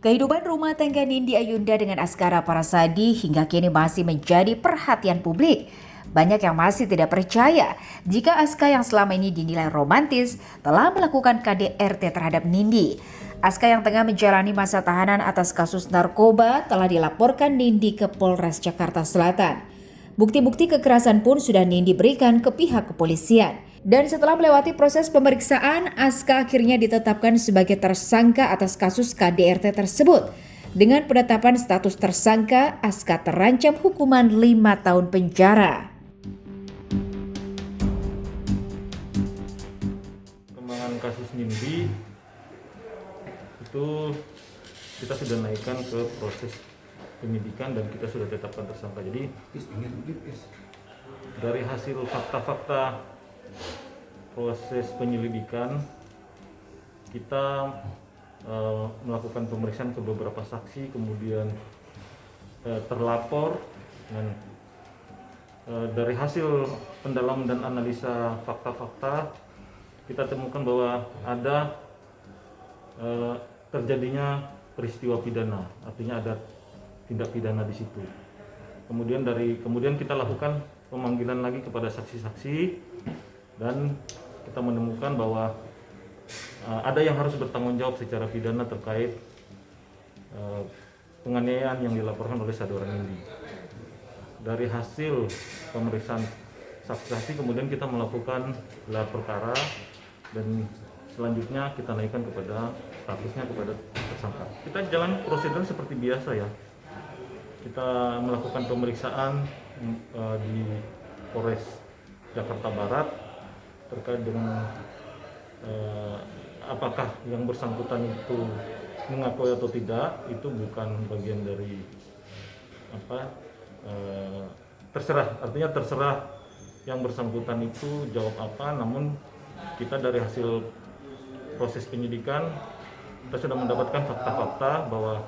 Kehidupan rumah tangga Nindi Ayunda dengan Askara Parasadi hingga kini masih menjadi perhatian publik. Banyak yang masih tidak percaya jika Aska yang selama ini dinilai romantis telah melakukan KDRT terhadap Nindi. Aska yang tengah menjalani masa tahanan atas kasus narkoba telah dilaporkan Nindi ke Polres Jakarta Selatan. Bukti-bukti kekerasan pun sudah Nindi berikan ke pihak kepolisian. Dan setelah melewati proses pemeriksaan, Aska akhirnya ditetapkan sebagai tersangka atas kasus KDRT tersebut. Dengan penetapan status tersangka, Aska terancam hukuman 5 tahun penjara. Perkembangan kasus Nindi itu kita sudah naikkan ke proses penyidikan dan kita sudah tetapkan tersangka. Jadi dari hasil fakta-fakta proses penyelidikan kita melakukan pemeriksaan ke beberapa saksi, kemudian terlapor, dan dari hasil pendalaman dan analisa fakta-fakta kita temukan bahwa ada terjadinya peristiwa pidana, artinya ada tindak pidana di situ. Kemudian kita lakukan pemanggilan lagi kepada saksi-saksi dan kita menemukan bahwa ada yang harus bertanggung jawab secara pidana terkait penganiayaan yang dilaporkan oleh saudara Nindi. Dari hasil pemeriksaan saksi-saksi kemudian kita melakukan gelar perkara dan selanjutnya kita naikkan kepada statusnya kepada tersangka. Kita jalan prosedur seperti biasa ya. Kita melakukan pemeriksaan di Polres Jakarta Barat terkait dengan apakah yang bersangkutan itu mengakui atau tidak, itu bukan bagian dari terserah yang bersangkutan itu jawab apa, namun kita dari hasil proses penyidikan kita sudah mendapatkan fakta-fakta bahwa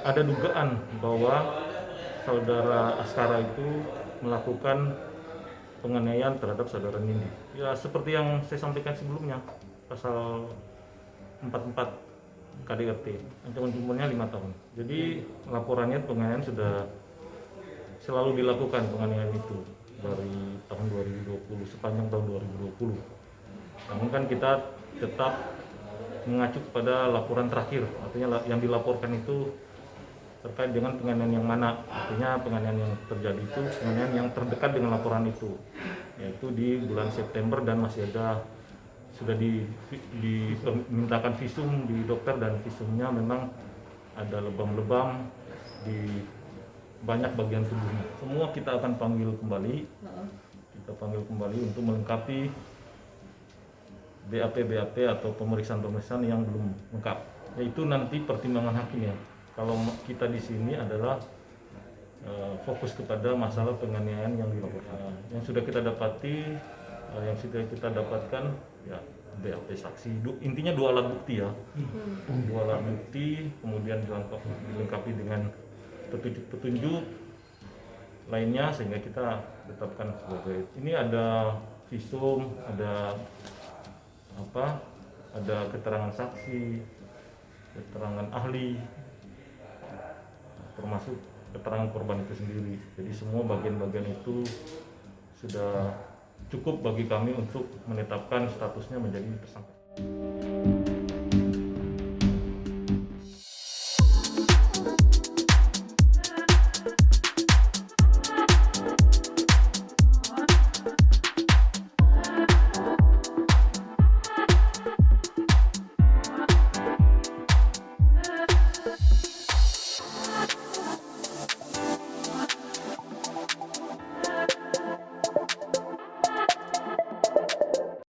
ada dugaan bahwa saudara Askara itu melakukan penganiayaan terhadap saudara Nindi. Ya seperti yang saya sampaikan sebelumnya, pasal 44 KDRT, ancaman hukumannya 5 tahun. Jadi laporannya penganiayaan sudah selalu dilakukan, penganiayaan itu dari tahun 2020, sepanjang tahun 2020. Namun kan kita tetap mengacu pada laporan terakhir, artinya yang dilaporkan itu terkait dengan penganiayaan yang mana, artinya penganiayaan yang terjadi itu penganiayaan yang terdekat dengan laporan itu, yaitu di bulan September, dan masih ada sudah dimintakan visum di dokter dan visumnya memang ada lebam-lebam di banyak bagian tubuhnya. Semua kita akan panggil kembali, untuk melengkapi BAP atau pemeriksaan yang belum lengkap. Yaitu nanti pertimbangan hakim ya. Kalau kita di sini adalah fokus kepada masalah penganiayaan yang dilakukan, yang sudah kita dapati, yang sudah kita dapatkan ya BAP saksi. Intinya 2 alat bukti ya, 2 alat bukti, kemudian dilengkapi dengan petunjuk-petunjuk lainnya sehingga kita tetapkan sebagai ini. Ada visum, ada keterangan saksi, keterangan ahli, termasuk keterangan korban itu sendiri. Jadi semua bagian-bagian itu sudah cukup bagi kami untuk menetapkan statusnya menjadi tersangka.